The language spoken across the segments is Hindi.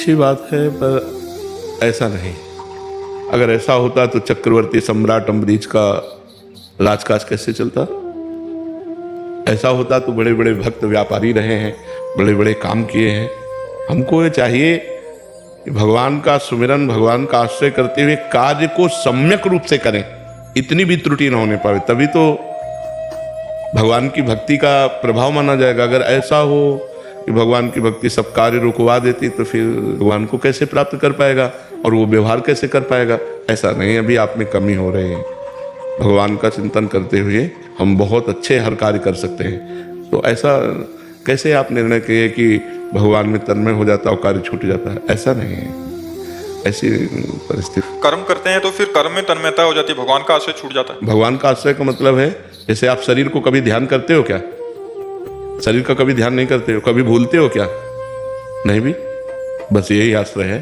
अच्छी बात है, पर ऐसा नहीं। अगर ऐसा होता तो चक्रवर्ती सम्राट अम्बरीश का राजकाज कैसे चलता? ऐसा होता तो बड़े बड़े भक्त व्यापारी रहे हैं, बड़े बड़े काम किए हैं। हमको ये चाहिए कि भगवान का सुमिरन, भगवान का आश्रय करते हुए कार्य को सम्यक रूप से करें, इतनी भी त्रुटि ना होने पाए, तभी तो भगवान की भक्ति का प्रभाव माना जाएगा। अगर ऐसा हो कि भगवान की भक्ति सब कार्य रुकवा देती तो फिर भगवान को कैसे प्राप्त कर पाएगा और वो व्यवहार कैसे कर पाएगा? ऐसा नहीं, अभी आप में कमी हो रही है। भगवान का चिंतन करते हुए हम बहुत अच्छे हर कार्य कर सकते हैं। तो ऐसा कैसे आप निर्णय किए कि भगवान में तन्मय हो जाता और कार्य छूट जाता है? ऐसा नहीं है, ऐसी परिस्थिति। कर्म करते हैं तो फिर कर्म में तन्मयता हो जाती है, भगवान का आश्रय छूट जाता है। भगवान का आश्रय का मतलब है, जैसे आप शरीर को कभी ध्यान करते हो क्या? शरीर का कभी ध्यान नहीं करते हो? कभी भूलते हो क्या? नहीं भी। बस यही आश्रय है।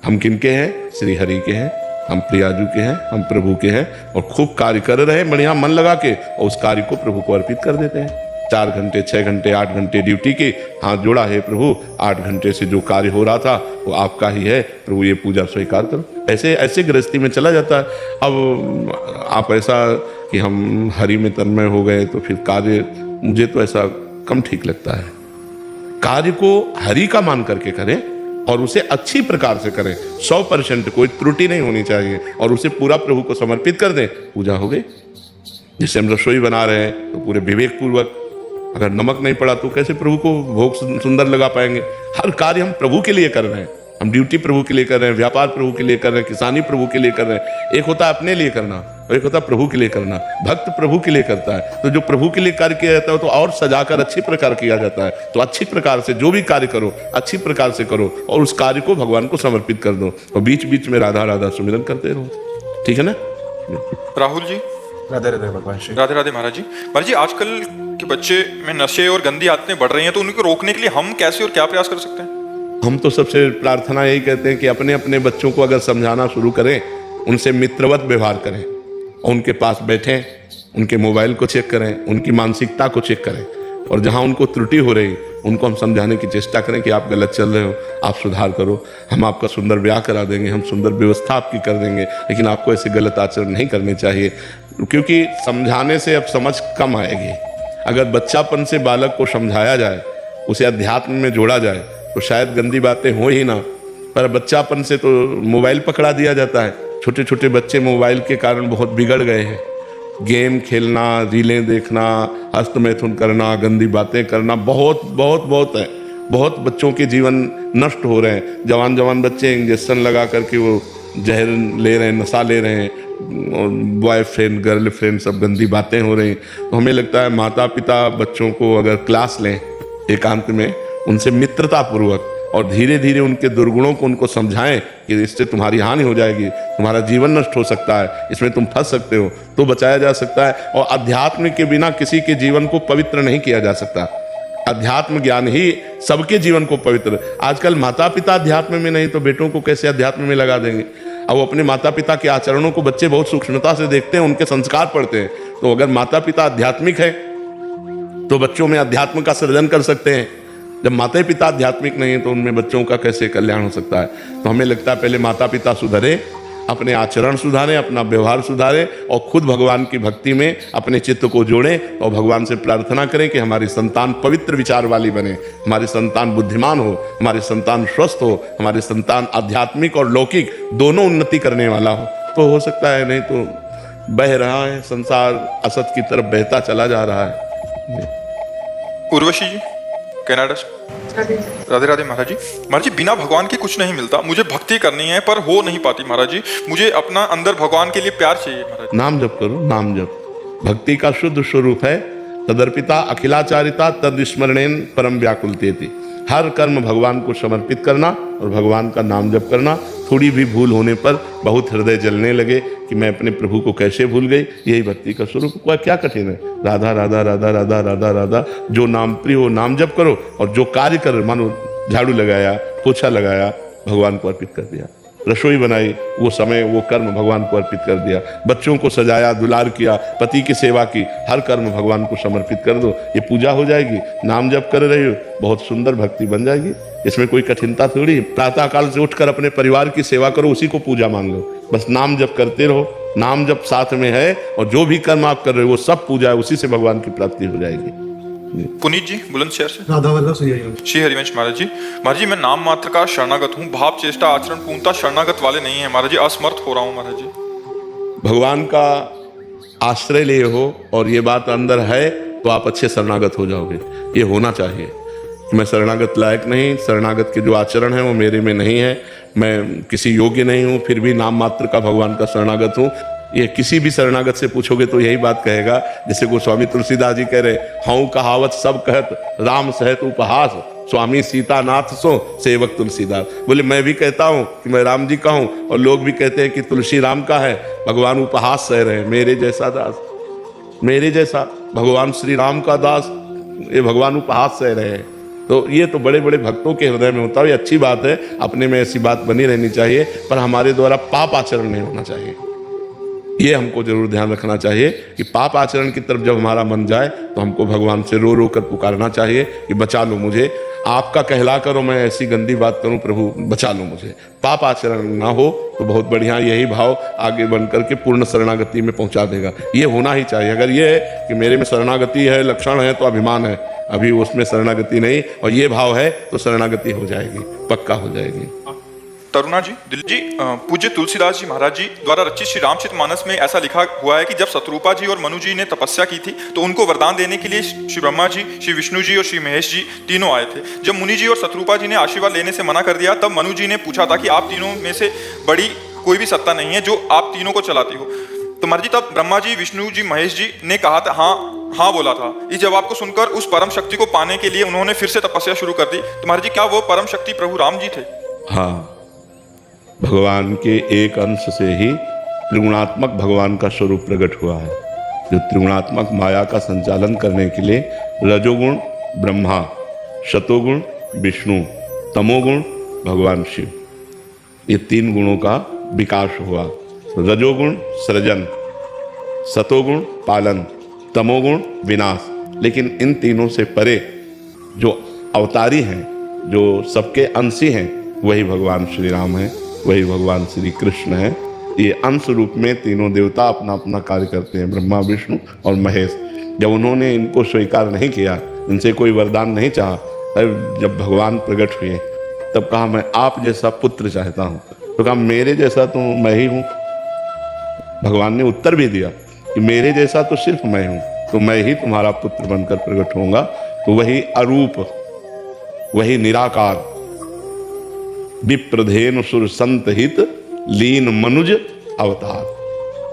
हम किनके हैं? श्री हरि के हैं, हम प्रियाजू के हैं, हम प्रभु के हैं, और खूब कार्य कर रहे हैं बढ़िया मन लगा के, और उस कार्य को प्रभु को अर्पित कर देते हैं। 4 घंटे 6 घंटे 8 घंटे ड्यूटी की, हाथ जोड़ा है प्रभु, 8 घंटे से जो कार्य हो रहा था वो आपका ही है प्रभु, ये पूजा स्वीकार करो। ऐसे ऐसे गृहस्थी में चला जाता है। अब आप ऐसा कि हम हरि में तन्मय हो गए तो फिर कार्य, मुझे तो ऐसा कम ठीक लगता है। कार्य को हरि का मान करके करें और उसे अच्छी प्रकार से करें, 100%, कोई त्रुटि नहीं होनी चाहिए, और उसे पूरा प्रभु को समर्पित कर दें, पूजा हो गई। जैसे हम रसोई बना रहे हैं तो पूरे विवेक पूर्वक, अगर नमक नहीं पड़ा तो कैसे प्रभु को भोग सुंदर लगा पाएंगे? हर कार्य हम प्रभु के लिए कर रहे हैं, हम ड्यूटी प्रभु के लिए कर रहे हैं, व्यापार प्रभु के लिए कर रहे हैं, किसानी प्रभु के लिए कर रहे हैं। एक होता है अपने लिए करना और एक होता है प्रभु के लिए करना। भक्त प्रभु के लिए करता है, तो जो प्रभु के लिए कार्य किया जाता है तो और सजाकर अच्छी प्रकार किया जाता है। तो अच्छी प्रकार से जो भी कार्य करो, अच्छी प्रकार से करो और उस कार्य को भगवान को समर्पित कर दो, और बीच बीच में राधा राधा सुमिरन करते रहो। ठीक है ना? राहुल जी, राधे राधे भगवान श्री। राधे राधे महाराज जी। महाराज जी, आजकल के बच्चे में नशे और गंदी आदतें बढ़ रही हैं, तो उनको रोकने के लिए हम कैसे और क्या प्रयास कर सकते हैं? हम तो सबसे प्रार्थना यही कहते हैं कि अपने अपने बच्चों को अगर समझाना शुरू करें, उनसे मित्रवत व्यवहार करें, और उनके पास बैठें, उनके मोबाइल को चेक करें, उनकी मानसिकता को चेक करें, और जहां उनको त्रुटि हो रही उनको हम समझाने की चेष्टा करें कि आप गलत चल रहे हो, आप सुधार करो, हम आपका सुंदर ब्याह करा देंगे, हम सुंदर व्यवस्था आपकी कर देंगे, लेकिन आपको ऐसे गलत आचरण नहीं करने चाहिए। क्योंकि समझाने से अब समझ कम आएगी। अगर बच्चापन से बालक को समझाया जाए, उसे अध्यात्म में जोड़ा जाए, तो शायद गंदी बातें हो ही ना। पर बच्चापन से तो मोबाइल पकड़ा दिया जाता है। छोटे छोटे बच्चे मोबाइल के कारण बहुत बिगड़ गए हैं। गेम खेलना, रीलें देखना, हस्तमैथुन करना, गंदी बातें करना बहुत बहुत बहुत है। बहुत बच्चों के जीवन नष्ट हो रहे हैं। जवान जवान बच्चे इंजेक्शन लगा करके वो जहर ले रहे हैं, नशा ले रहे हैं, बॉयफ्रेंड गर्लफ्रेंड सब गंदी बातें हो रही। तो हमें लगता है माता पिता बच्चों को अगर क्लास लें एकांत में, उनसे मित्रता पूर्वक, और धीरे धीरे उनके दुर्गुणों को उनको समझाएं कि इससे तुम्हारी हानि हो जाएगी, तुम्हारा जीवन नष्ट हो सकता है, इसमें तुम फंस सकते हो, तो बचाया जा सकता है। और अध्यात्म के बिना किसी के जीवन को पवित्र नहीं किया जा सकता। अध्यात्म ज्ञान ही सबके जीवन को पवित्र। आजकल माता पिता अध्यात्म में नहीं तो बेटों को कैसे अध्यात्म में लगा देंगे? अब अपने माता पिता के आचरणों को बच्चे बहुत सूक्ष्मता से देखते हैं, उनके संस्कार पढ़ते हैं। तो अगर माता पिता आध्यात्मिक है तो बच्चों में अध्यात्म का सृजन कर सकते हैं। जब माता पिता आध्यात्मिक नहीं है तो उनमें बच्चों का कैसे कल्याण हो सकता है? तो हमें लगता है पहले माता पिता सुधरे, अपने आचरण सुधारें, अपना व्यवहार सुधारें, और खुद भगवान की भक्ति में अपने चित्त को जोड़ें, और भगवान से प्रार्थना करें कि हमारी संतान पवित्र विचार वाली बने, हमारी संतान बुद्धिमान हो, हमारी संतान स्वस्थ हो, हमारी संतान आध्यात्मिक और लौकिक दोनों उन्नति करने वाला हो। तो हो सकता है, नहीं तो बह रहा है संसार, असत की तरफ बहता चला जा रहा है। उर्वशी जी, कनाडा से। राधे राधे महाराज जी। महाराज जी, बिना भगवान के कुछ नहीं मिलता। मुझे भक्ति करनी है पर हो नहीं पाती महाराज जी। मुझे अपना अंदर भगवान के लिए प्यार चाहिए महाराज। नाम जप करो, नाम जप भक्ति का शुद्ध स्वरूप है। तदर्पिता अखिलाचारिता तद स्मरणेन परम व्याकुलतेति। हर कर्म भगवान को समर्पित करना और भगवान का नाम जप करना। थोड़ी भी भूल होने पर बहुत हृदय जलने लगे कि मैं अपने प्रभु को कैसे भूल गई, यही भक्ति का स्वरूप। क्या कठिन है? राधा राधा राधा राधा राधा राधा, जो नाम प्रिय हो नाम जप करो, और जो कार्य कर, मानो झाड़ू लगाया, पोछा लगाया, भगवान को अर्पित कर दिया। रसोई बनाई, वो समय वो कर्म भगवान को अर्पित कर दिया। बच्चों को सजाया, दुलार किया, पति की सेवा की, हर कर्म भगवान को समर्पित कर दो, ये पूजा हो जाएगी। नाम जप कर रही हो, बहुत सुंदर भक्ति बन जाएगी। इसमें कोई कठिनता थोड़ी। प्रातः काल से उठकर अपने परिवार की सेवा करो, उसी को पूजा मान लो। बस नाम जप करते रहो, नाम जप साथ में है, और जो भी कर्म आप कर रहे हो वो सब पूजा है, उसी से भगवान की प्राप्ति हो जाएगी। पुनीत जी बुलंदशहर से। राधा वल्लभ श्री हरिवंश। श्री हरिवंश महाराज जी मैं नाम मात्र का शरणागत हूँ, भाव चेष्टा आचरण पूर्णता शरणागत वाले नहीं है महाराज जी, असमर्थ हो रहा हूँ महाराज जी। भगवान का आश्रय लिए हो और ये बात अंदर है तो आप अच्छे शरणागत हो जाओगे। ये होना चाहिए। मैं शरणागत लायक नहीं, शरणागत के जो आचरण है वो मेरे में नहीं है, मैं किसी योग्य नहीं हूँ, फिर भी नाम मात्र का भगवान का शरणागत हूँ। ये किसी भी शरणागत से पूछोगे तो यही बात कहेगा, जैसे गोस्वामी तुलसीदास जी कह रहे, हऊँ कहावत सब कहत राम सहत उपहास, स्वामी सीतानाथ सो सेवक तुलसीदास। बोले मैं भी कहता हूँ कि मैं राम जी का हूँ, और लोग भी कहते हैं कि तुलसी राम का है। भगवान उपहास सह रहे हैं, मेरे जैसा दास, मेरे जैसा भगवान श्री राम का दास, ये भगवान उपहास सह रहे हैं। तो ये तो बड़े बड़े भक्तों के हृदय में होता है, ये अच्छी बात है, अपने में ऐसी बात बनी रहनी चाहिए, पर हमारे द्वारा पाप आचरण नहीं होना चाहिए। ये हमको जरूर ध्यान रखना चाहिए कि पाप आचरण की तरफ जब हमारा मन जाए तो हमको भगवान से रो रो कर पुकारना चाहिए कि बचा लो मुझे, आपका कहला करो मैं ऐसी गंदी बात करूं, प्रभु बचा लो मुझे। पाप आचरण ना हो तो बहुत बढ़िया, यही भाव आगे बन करके पूर्ण शरणागति में पहुंचा देगा। ये होना ही चाहिए। अगर ये है कि मेरे में शरणागति है, लक्षण है, तो अभिमान है, अभी उसमें शरणागति नहीं, और ये भाव है तो शरणागति हो जाएगी, पक्का हो जाएगी। तरुणा जी दिल जी पूज्य तुलसीदास जी महाराज जी द्वारा रचित श्री रामचरितमानस में ऐसा लिखा हुआ है कि जब शत्रुपा जी और मनु जी ने तपस्या की थी तो उनको वरदान देने के लिए श्री ब्रह्मा जी, श्री विष्णु जी और श्री महेश जी तीनों आए थे। जब मुनि जी और शत्रुपा जी ने आशीर्वाद लेने से मना कर दिया, तब मनु जी ने पूछा था कि आप तीनों में से बड़ी कोई भी सत्ता नहीं है जो आप तीनों को चलाती हो। तो महाराज जी तब ब्रह्मा जी, विष्णु जी, महेश जी ने कहा था हाँ बोला था। इस जवाब को सुनकर उस परम शक्ति को पाने के लिए उन्होंने फिर से तपस्या शुरू कर दी। तो महाराज जी क्या वो परम शक्ति प्रभु राम जी थे? हाँ, भगवान के एक अंश से ही त्रिगुणात्मक भगवान का स्वरूप प्रकट हुआ है, जो त्रिगुणात्मक माया का संचालन करने के लिए रजोगुण ब्रह्मा, शतोगुण विष्णु, तमोगुण भगवान शिव, ये तीन गुणों का विकास हुआ। रजोगुण सृजन, सतोगुण पालन, तमोगुण विनाश। लेकिन इन तीनों से परे जो अवतारी हैं, जो सबके अंशी हैं, वही भगवान श्री राम है, वही भगवान श्री कृष्ण है। ये अंश रूप में तीनों देवता अपना अपना कार्य करते हैं, ब्रह्मा, विष्णु और महेश। जब उन्होंने इनको स्वीकार नहीं किया, इनसे कोई वरदान नहीं चाहा, तब जब भगवान प्रकट हुए तब कहा मैं आप जैसा पुत्र चाहता हूँ। तो कहा मेरे जैसा तो मैं ही हूँ। भगवान ने उत्तर भी दिया कि मेरे जैसा तो सिर्फ मैं हूँ, तो मैं ही तुम्हारा पुत्र बनकर प्रकट होऊंगा। तो वही अरूप, वही निराकार, विप्रधेनु सुर संत हित लीन मनुज अवतार,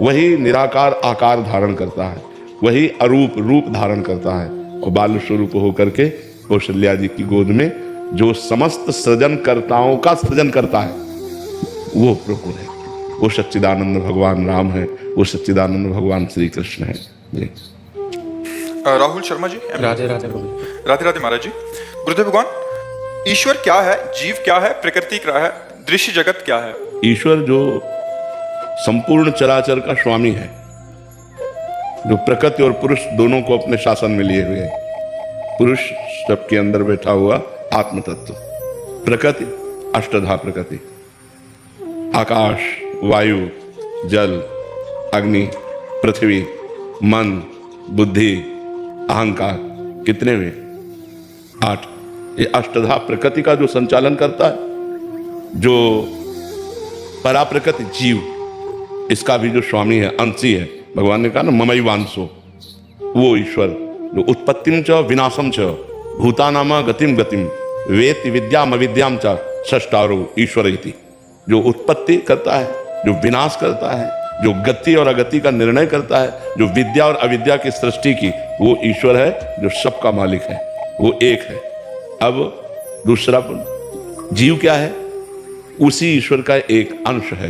वही निराकार आकार धारण करता है, वही अरूप रूप धारण करता है, और बाल स्वरूप होकर के कौशल्या जी की गोद में जो समस्त सृजनकर्ताओं का सृजन करता है वो प्रभु है, वो सच्चिदानंद भगवान राम है, वो सच्चिदानंद भगवान श्री कृष्ण है। जी राहुल शर्मा जी। राधे राधे राधे राधे महाराज जी। गुरुदेव भगवान, ईश्वर क्या है, जीव क्या है, प्रकृति क्या है, दृश्य जगत क्या है? ईश्वर जो संपूर्ण चराचर का स्वामी है, जो प्रकृति और पुरुष दोनों को अपने शासन में लिए हुए है। पुरुष सबके अंदर बैठा हुआ आत्म तत्व, प्रकृति अष्टधा प्रकृति, आकाश, वायु, जल, अग्नि, पृथ्वी, मन, बुद्धि, अहंकार, कितने हुए? 8। ये अष्टधा प्रकृति का जो संचालन करता है, जो पराप्रकृति जीव, इसका भी जो स्वामी है, अंशी है। भगवान ने कहा ना ममैवांशो, वो ईश्वर जो उत्पत्तिम च विनाशम च भूतानाम गतिम गतिम वेति विद्याम अविद्याम च षष्टारो ईश्वर इति, जो उत्पत्ति करता है, जो विनाश करता है, जो गति और अगति का निर्णय करता है, जो विद्या और अविद्या की सृष्टि की, वो ईश्वर है, जो सबका मालिक है, वो एक है। अब दूसरा जीव क्या है? उसी ईश्वर का एक अंश है,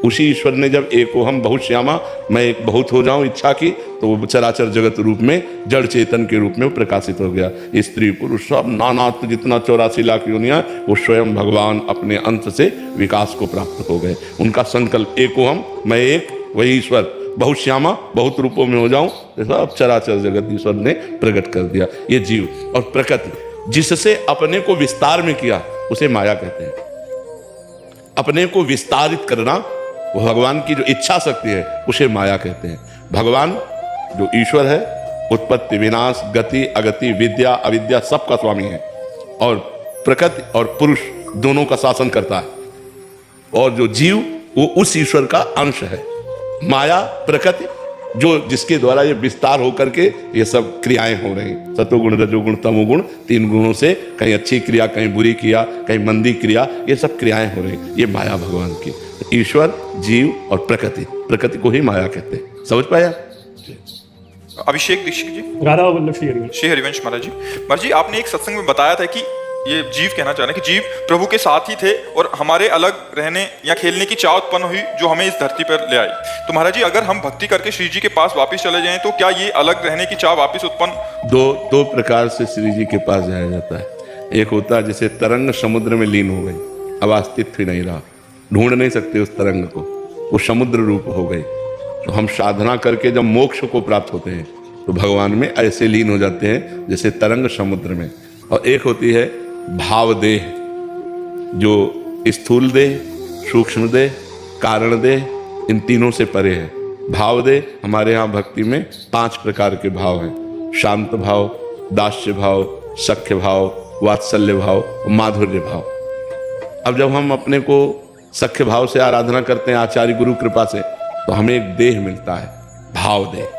उसी ईश्वर ने जब एको हम बहुत श्यामा, मैं एक बहुत हो जाऊं इच्छा की, तो वो चराचर जगत रूप में जड़ चेतन के रूप में वो प्रकाशित हो गया। स्त्री पुरुष सब नाना जितना 84 लाख योनियां, वो स्वयं भगवान अपने अंत से विकास को प्राप्त हो गए। उनका संकल्प एको हम, मैं एक, वही ईश्वर, बहुत श्यामा, बहुत रूपों में हो जाऊं, सब चराचर जगत ईश्वर ने प्रकट कर दिया। ये जीव और प्रकृति जिससे अपने को विस्तार में किया उसे माया कहते हैं। अपने को विस्तारित करना, वो भगवान की जो इच्छा शक्ति है उसे माया कहते हैं। भगवान जो ईश्वर है, उत्पत्ति विनाश गति अगति विद्या अविद्या सबका स्वामी है, और प्रकृति और पुरुष दोनों का शासन करता है। और जो जीव वो उस ईश्वर का अंश है। माया प्रकृति जो जिसके द्वारा ये विस्तार होकर के ये सब क्रियाएं हो रही, सतोगुण रजोगुण तमोगुण, 3 गुणों से कहीं अच्छी क्रिया कहीं बुरी क्रिया कहीं मंदी क्रिया, ये सब क्रियाएं हो रही, ये माया भगवान की। ईश्वर जीव और प्रकृति, प्रकृति को ही माया कहते हैं। समझ पाया? अभिषेक दीक्षित जी, राधा वल्लभ श्री हरिवंश। श्री हरिवंश महाराज जी। महाराज जी, आपने एक सत्संग में बताया था कि ये जीव कहना चाह रहे हैं कि जीव प्रभु के साथ ही थे और हमारे अलग रहने या खेलने की चाह उत्पन्न हुई जो हमें इस धरती पर ले आई। तो महाराज जी, अगर हम भक्ति करके श्री जी के पास वापस चले जाएं तो क्या ये अलग रहने की चाह वापस उत्पन्न? दो प्रकार से श्री जी के पास जाया जाता है। एक होता है जैसे तरंग समुद्र में लीन हो गई, अब अस्तित्व ही नहीं रहा, ढूंढ नहीं सकते उस तरंग को, वो समुद्र रूप हो गई। तो हम साधना करके जब मोक्ष को प्राप्त होते हैं तो भगवान में ऐसे लीन हो जाते हैं जैसे तरंग समुद्र में। और एक होती है भाव देह, जो स्थूल देह, सूक्ष्म देह, कारण देह, इन तीनों से परे है। भाव देह हमारे यहाँ भक्ति में 5 प्रकार के भाव हैं: शांत भाव, दास्य भाव, सख्य भाव, वात्सल्य भाव और माधुर्य भाव। अब जब हम अपने को सख्य भाव से आराधना करते हैं आचार्य गुरु कृपा से, तो हमें एक देह मिलता है, भाव देह।